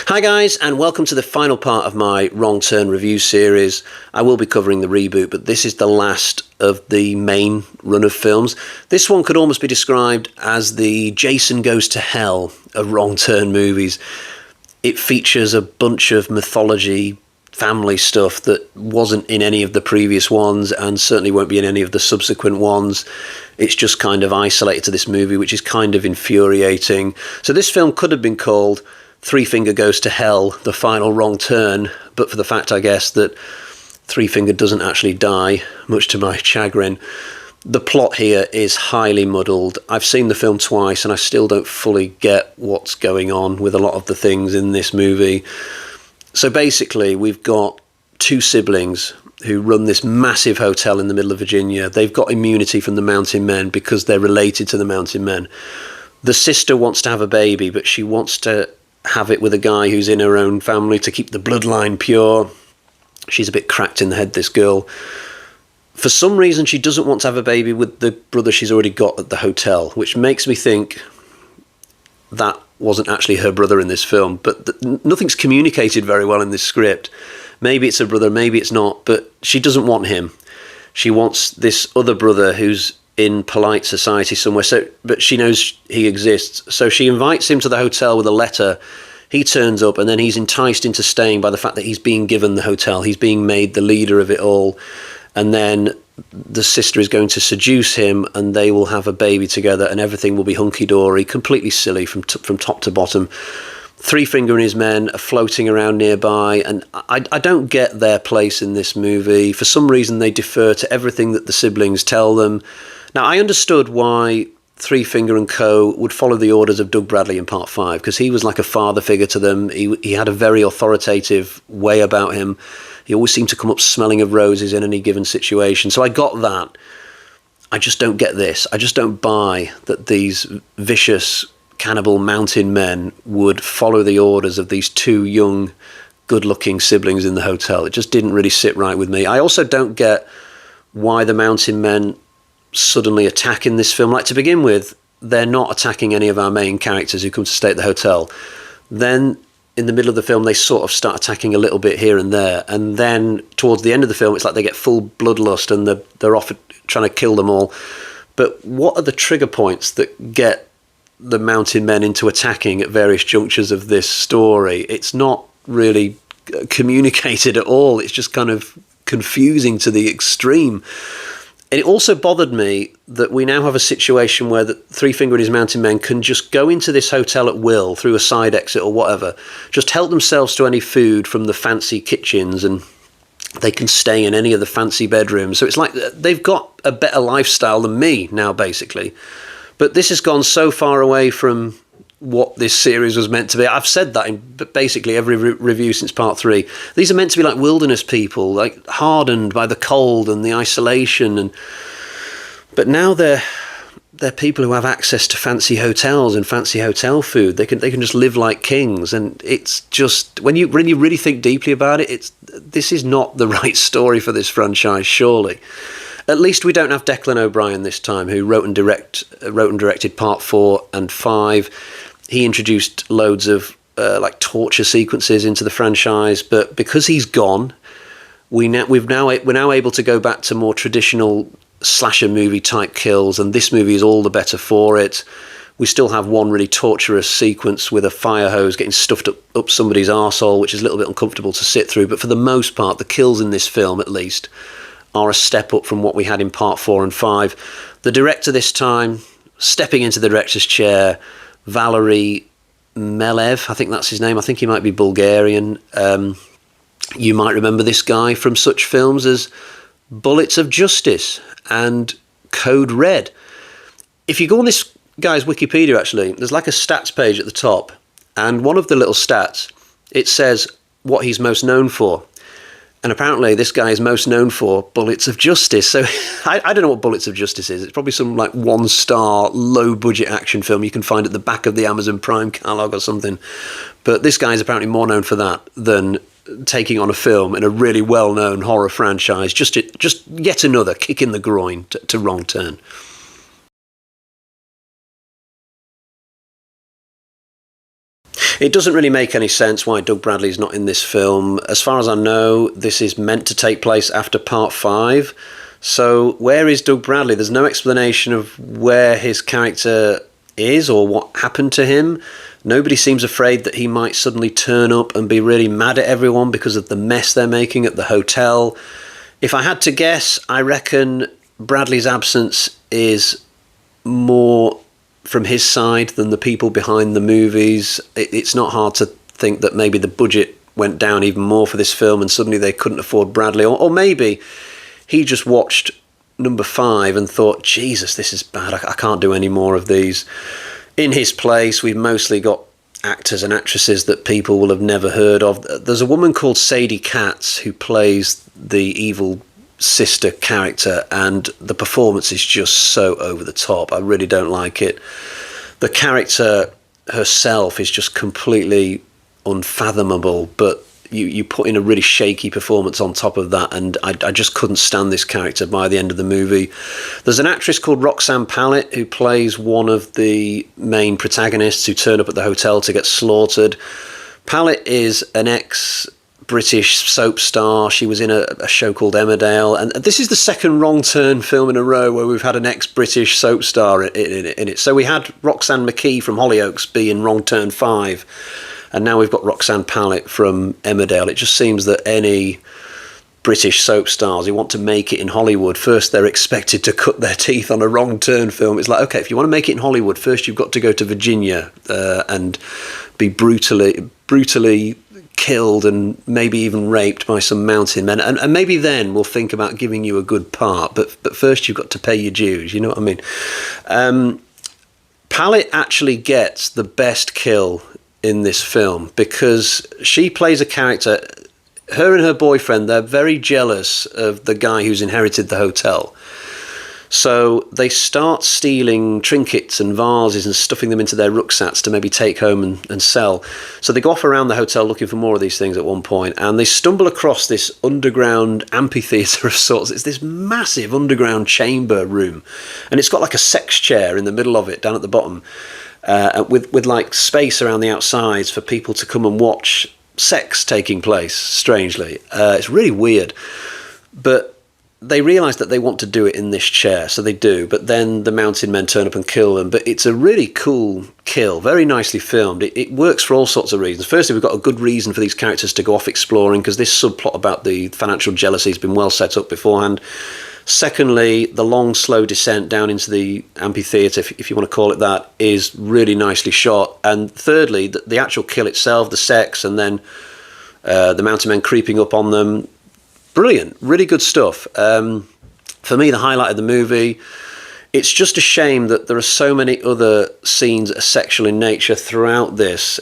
Hi guys, and welcome to the final part of my Wrong Turn review series. I will be covering the reboot, but this is the last of the main run of films. This one could almost be described as the Jason Goes to Hell of Wrong Turn movies. It features a bunch of mythology, family stuff that wasn't in any of the previous ones and certainly won't be in any of the subsequent ones. It's just kind of isolated to this movie, which is kind of infuriating. So this film could have been called Three Finger Goes to Hell, the final wrong turn, but for the fact, I guess, that Three Finger doesn't actually die, much to my chagrin. The plot here is highly muddled. I've seen the film twice and I still don't fully get what's going on with a lot of the things in this movie. So basically, we've got two siblings who run this massive hotel in the middle of Virginia. They've got immunity from the Mountain Men because they're related to the Mountain Men. The sister wants to have a baby, but she wants to have it with a guy who's in her own family to keep the bloodline pure. She's a bit cracked in the head, this girl. For some reason, she doesn't want to have a baby with the brother she's already got at the hotel, which makes me think that wasn't actually her brother in this film. But nothing's communicated very well in this script. Maybe it's her brother, maybe it's not, but she doesn't want him. She wants this other brother who's in polite society somewhere, but she knows he exists. So she invites him to the hotel with a letter. He turns up and then he's enticed into staying by the fact that he's being given the hotel. He's being made the leader of it all. And then the sister is going to seduce him and they will have a baby together and everything will be hunky-dory, completely silly from top to bottom. Three Finger and his men are floating around nearby, and I don't get their place in this movie. For some reason, they defer to everything that the siblings tell them. Now, I understood why Three Finger and co. would follow the orders of Doug Bradley in Part 5, because he was like a father figure to them. He had a very authoritative way about him. He always seemed to come up smelling of roses in any given situation. So I got that. I just don't get this. I just don't buy that these vicious cannibal mountain men would follow the orders of these two young, good-looking siblings in the hotel. It just didn't really sit right with me. I also don't get why the mountain men suddenly attack in this film. Like, to begin with, they're not attacking any of our main characters who come to stay at the hotel. Then in the middle of the film, they sort of start attacking a little bit here and there. And then towards the end of the film, it's like they get full bloodlust and they're off trying to kill them all. But what are the trigger points that get the mountain men into attacking at various junctures of this story? It's not really communicated at all. It's just kind of confusing to the extreme. And it also bothered me that we now have a situation where the Three Finger and his mountain men can just go into this hotel at will through a side exit or whatever, just help themselves to any food from the fancy kitchens, and they can stay in any of the fancy bedrooms. So it's like they've got a better lifestyle than me now, basically. But this has gone so far away from what this series was meant to be. I've said that in basically every review since Part 3. These are meant to be like wilderness people, like hardened by the cold and the isolation, but now they're people who have access to fancy hotels and fancy hotel food. They can just live like kings, and it's just when you really think deeply about it, this is not the right story for this franchise, surely. At least we don't have Declan O'Brien this time, who wrote and directed Part 4 and 5. He introduced loads of like torture sequences into the franchise, but because he's gone, we're now able to go back to more traditional slasher movie type kills, and this movie is all the better for it. We still have one really torturous sequence with a fire hose getting stuffed up somebody's arsehole, which is a little bit uncomfortable to sit through, but for the most part, the kills in this film, at least, are a step up from what we had in Part 4 and 5. The director this time, stepping into the director's chair, Valeri Milev, I think that's his name. I think he might be Bulgarian. You might remember this guy from such films as Bullets of Justice and Code Red. If you go on this guy's Wikipedia, actually, there's like a stats page at the top, and one of the little stats, it says what he's most known for. And apparently this guy is most known for Bullets of Justice. So I don't know what Bullets of Justice is. It's probably some like one-star, low-budget action film you can find at the back of the Amazon Prime catalogue or something. But this guy is apparently more known for that than taking on a film in a really well-known horror franchise. Just yet another kick in the groin to Wrong Turn. It doesn't really make any sense why Doug Bradley's not in this film. As far as I know, this is meant to take place after part 5. So where is Doug Bradley? There's no explanation of where his character is or what happened to him. Nobody seems afraid that he might suddenly turn up and be really mad at everyone because of the mess they're making at the hotel. If I had to guess, I reckon Bradley's absence is more from his side than the people behind the movies. It's not hard to think that maybe the budget went down even more for this film and suddenly they couldn't afford Bradley, or maybe he just watched number 5 and thought, Jesus, this is bad, I can't do any more of these. In his place, we've mostly got actors and actresses that people will have never heard of. There's a woman called Sadie Katz who plays the evil sister character, and the performance is just so over the top. I really don't like it. The character herself is just completely unfathomable, but you put in a really shaky performance on top of that, and I just couldn't stand this character by the end of the movie. There's an actress called Roxanne Pallett who plays one of the main protagonists who turn up at the hotel to get slaughtered. Pallett is an ex-British soap star. She was in a show called Emmerdale, and this is the second Wrong Turn film in a row where we've had an ex-British soap star in it. So we had Roxanne McKee from Hollyoaks be in Wrong Turn 5, and now we've got Roxanne Pallett from Emmerdale. It just seems that any British soap stars who want to make it in Hollywood, first they're expected to cut their teeth on a Wrong Turn film. It's like, okay, if you want to make it in Hollywood, first you've got to go to Virginia and be brutally killed and maybe even raped by some mountain men, and maybe then we'll think about giving you a good part, but first you've got to pay your dues, you know what I mean? Pallett actually gets the best kill in this film because she plays a character. Her and her boyfriend, they're very jealous of the guy who's inherited the hotel. So they start stealing trinkets and vases and stuffing them into their rucksacks to maybe take home and sell. So they go off around the hotel looking for more of these things at one point, and they stumble across this underground amphitheatre of sorts. It's this massive underground chamber room, and it's got like a sex chair in the middle of it down at the bottom, with like space around the outsides for people to come and watch sex taking place, strangely. It's really weird. But they realise that they want to do it in this chair, so they do, but then the mountain men turn up and kill them. But it's a really cool kill, very nicely filmed. It works for all sorts of reasons. Firstly, we've got a good reason for these characters to go off exploring, because this subplot about the financial jealousy has been well set up beforehand. Secondly, the long, slow descent down into the amphitheatre, if you want to call it that, is really nicely shot. And thirdly, the actual kill itself, the sex, and then the mountain men creeping up on them, brilliant, really good stuff. For me, the highlight of the movie. It's just a shame that there are so many other scenes that are sexual in nature throughout this.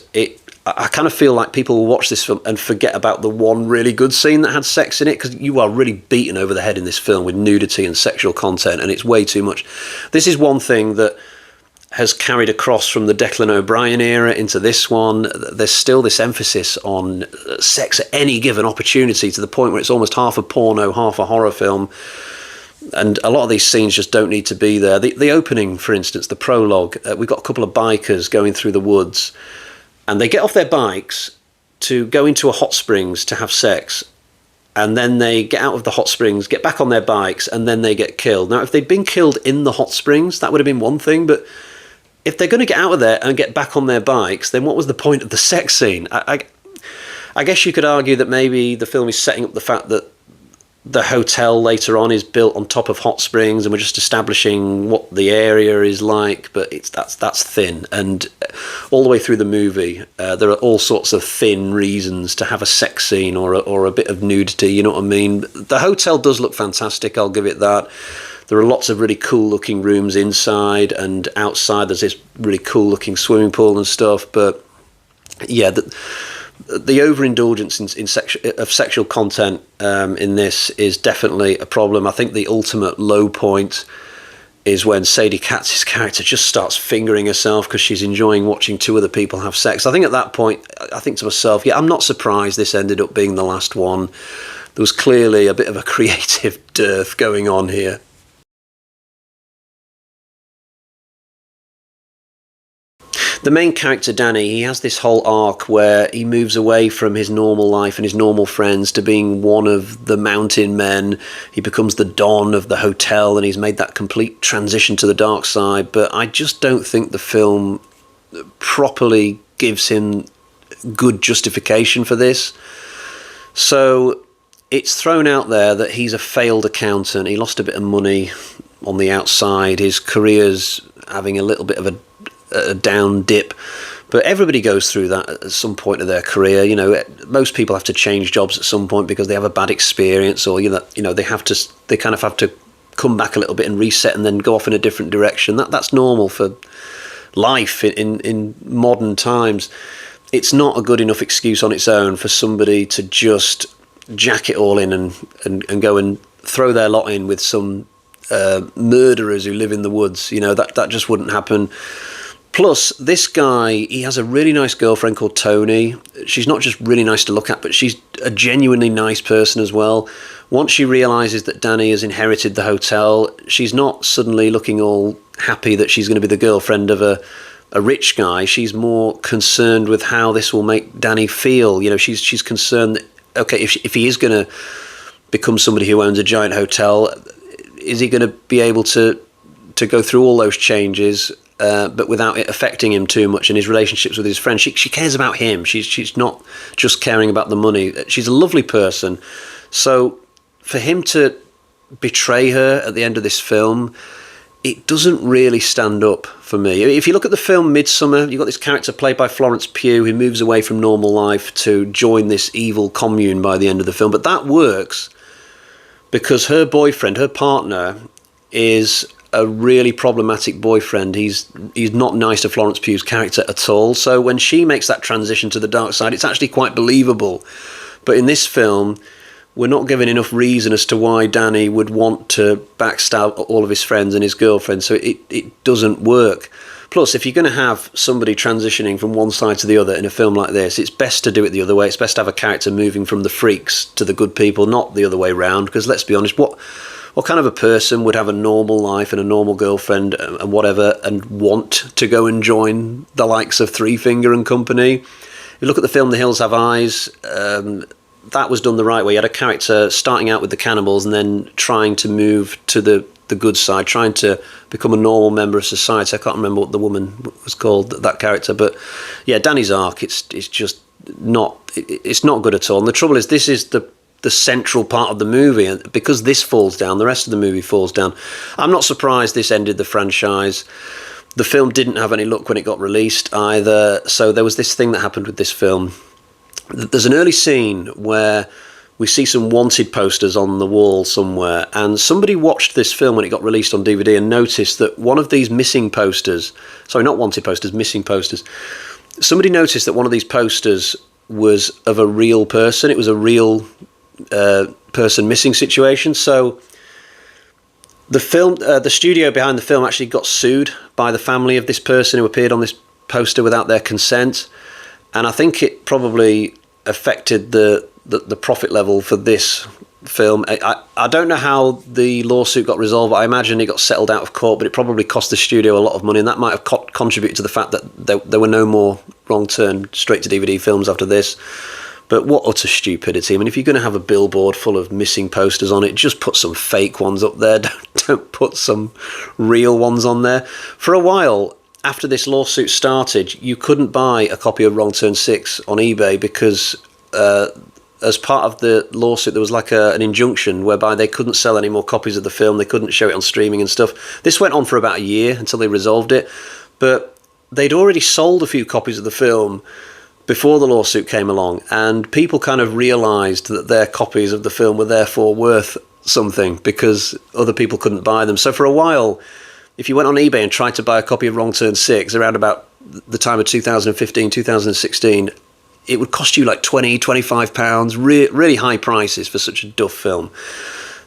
I kind of feel like people will watch this film and forget about the one really good scene that had sex in it, because you are really beaten over the head in this film with nudity and sexual content, and it's way too much. This is one thing that has carried across from the Declan O'Brien era into this one. There's still this emphasis on sex at any given opportunity, to the point where it's almost half a porno, half a horror film. And a lot of these scenes just don't need to be there. The opening, for instance, the prologue, we've got a couple of bikers going through the woods, and they get off their bikes to go into a hot springs to have sex. And then they get out of the hot springs, get back on their bikes, and then they get killed. Now, if they'd been killed in the hot springs, that would have been one thing, but if they're going to get out of there and get back on their bikes, then what was the point of the sex scene? I guess you could argue that maybe the film is setting up the fact that the hotel later on is built on top of hot springs, and we're just establishing what the area is like, but that's thin. And all the way through the movie, there are all sorts of thin reasons to have a sex scene or a bit of nudity, you know what I mean? The hotel does look fantastic, I'll give it that. There are lots of really cool looking rooms inside, and outside there's this really cool looking swimming pool and stuff. But yeah, the overindulgence of sexual content in this is definitely a problem. I think the ultimate low point is when Sadie Katz's character just starts fingering herself because she's enjoying watching two other people have sex. I think at that point, I think to myself, yeah, I'm not surprised this ended up being the last one. There was clearly a bit of a creative dearth going on here. The main character, Danny, he has this whole arc where he moves away from his normal life and his normal friends to being one of the mountain men. He becomes the Don of the hotel, and he's made that complete transition to the dark side. But I just don't think the film properly gives him good justification for this. So it's thrown out there that he's a failed accountant. He lost a bit of money on the outside. His career's having a little bit of a down dip. But everybody goes through that at some point of their career. You know, most people have to change jobs at some point because they have a bad experience, or they kind of have to come back a little bit and reset and then go off in a different direction. That's normal for life in modern times. It's not a good enough excuse on its own for somebody to just jack it all in and go and throw their lot in with some murderers who live in the woods. You know, that just wouldn't happen. Plus, this guy, he has a really nice girlfriend called Tony. She's not just really nice to look at, but she's a genuinely nice person as well. Once she realises that Danny has inherited the hotel, she's not suddenly looking all happy that she's going to be the girlfriend of a rich guy. She's more concerned with how this will make Danny feel. You know, she's concerned that, okay, if he is going to become somebody who owns a giant hotel, is he going to be able to go through all those changes, but without it affecting him too much in his relationships with his friends? She cares about him. She's not just caring about the money. She's a lovely person. So for him to betray her at the end of this film, it doesn't really stand up for me. If you look at the film Midsummer, you've got this character played by Florence Pugh who moves away from normal life to join this evil commune by the end of the film. But that works because her boyfriend, her partner, is a really problematic boyfriend. He's not nice to Florence Pugh's character at all. So when she makes that transition to the dark side, it's actually quite believable. But in this film, we're not given enough reason as to why Danny would want to backstab all of his friends and his girlfriend, so it doesn't work. Plus, if you're going to have somebody transitioning from one side to the other in a film like this, it's best to do it the other way. It's best to have a character moving from the freaks to the good people, not the other way round, because let's be honest, what kind of a person would have a normal life and a normal girlfriend and whatever and want to go and join the likes of Three Finger and company? If you look at the film The Hills Have Eyes, that was done the right way. You had a character starting out with the cannibals and then trying to move to the good side, trying to become a normal member of society. I can't remember what the woman was called, that character. But yeah, Danny's arc, it's just not, it's not good at all. And the trouble is, this is the central part of the movie, and because this falls down, the rest of the movie falls down. I'm not surprised this ended the franchise. The film didn't have any luck when it got released either. So there was this thing that happened with this film. There's an early scene where we see some wanted posters on the wall somewhere, and somebody watched this film when it got released on DVD and noticed that one of these missing posters, sorry, not wanted posters, missing posters, somebody noticed that one of these posters was of a real person. It was a real person missing situation. So the film, the studio behind the film actually got sued by the family of this person who appeared on this poster without their consent. And I think it probably affected the profit level for this film. I don't know how the lawsuit got resolved. I imagine it got settled out of court, but it probably cost the studio a lot of money, and that might have contributed to the fact that there were no more Wrong Turn straight-to-DVD films after this. But what utter stupidity. I mean, if you're going to have a billboard full of missing posters on it, just put some fake ones up there. Don't put some real ones on there. For a while, after this lawsuit started, you couldn't buy a copy of Wrong Turn 6 on eBay because as part of the lawsuit there was like an injunction whereby they couldn't sell any more copies of the film, they couldn't show it on streaming and stuff. This went on for about a year until they resolved it, but they'd already sold a few copies of the film before the lawsuit came along, and people kind of realised that their copies of the film were therefore worth something because other people couldn't buy them. So for a while, if you went on eBay and tried to buy a copy of Wrong Turn 6 around about the time of 2015, 2016, it would cost you like £20, £25, really high prices for such a duff film.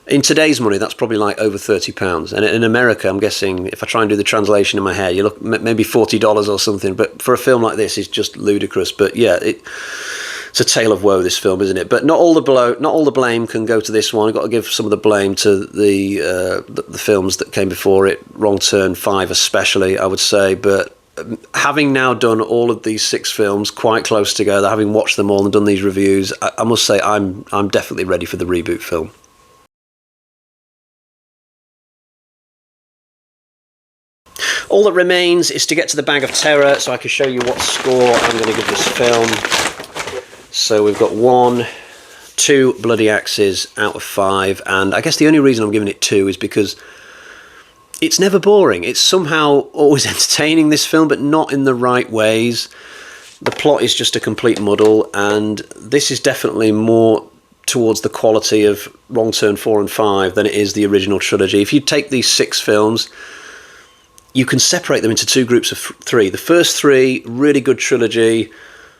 In today's money, that's probably like over £30. And in America, I'm guessing, if I try and do the translation in my head, you look maybe $40 or something. But for a film like this, it's just ludicrous. But yeah, it's a tale of woe, this film, isn't it? But not all the blame can go to this one. I've got to give some of the blame to the films that came before it, Wrong Turn 5 especially, I would say. But having now done all of these 6 films quite close together, having watched them all and done these reviews, I must say I'm definitely ready for the reboot film. All that remains is to get to the bag of terror so I can show you what score I'm going to give this film. So we've got 1, 2 bloody axes out of 5, and I guess the only reason I'm giving it 2 is because it's never boring. It's somehow always entertaining, this film, but not in the right ways. The plot is just a complete muddle, and this is definitely more towards the quality of Wrong Turn 4 and 5 than it is the original trilogy. If you take these 6 films, you can separate them into 2 groups of 3. The first 3, really good trilogy.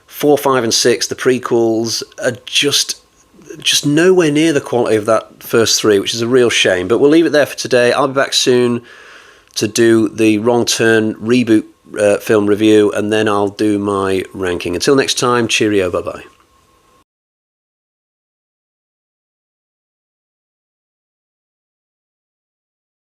4, 5 and 6, the prequels, are just nowhere near the quality of that first 3, which is a real shame. But we'll leave it there for today. I'll be back soon to do the Wrong Turn reboot film review, and then I'll do my ranking. Until next time, cheerio, bye-bye.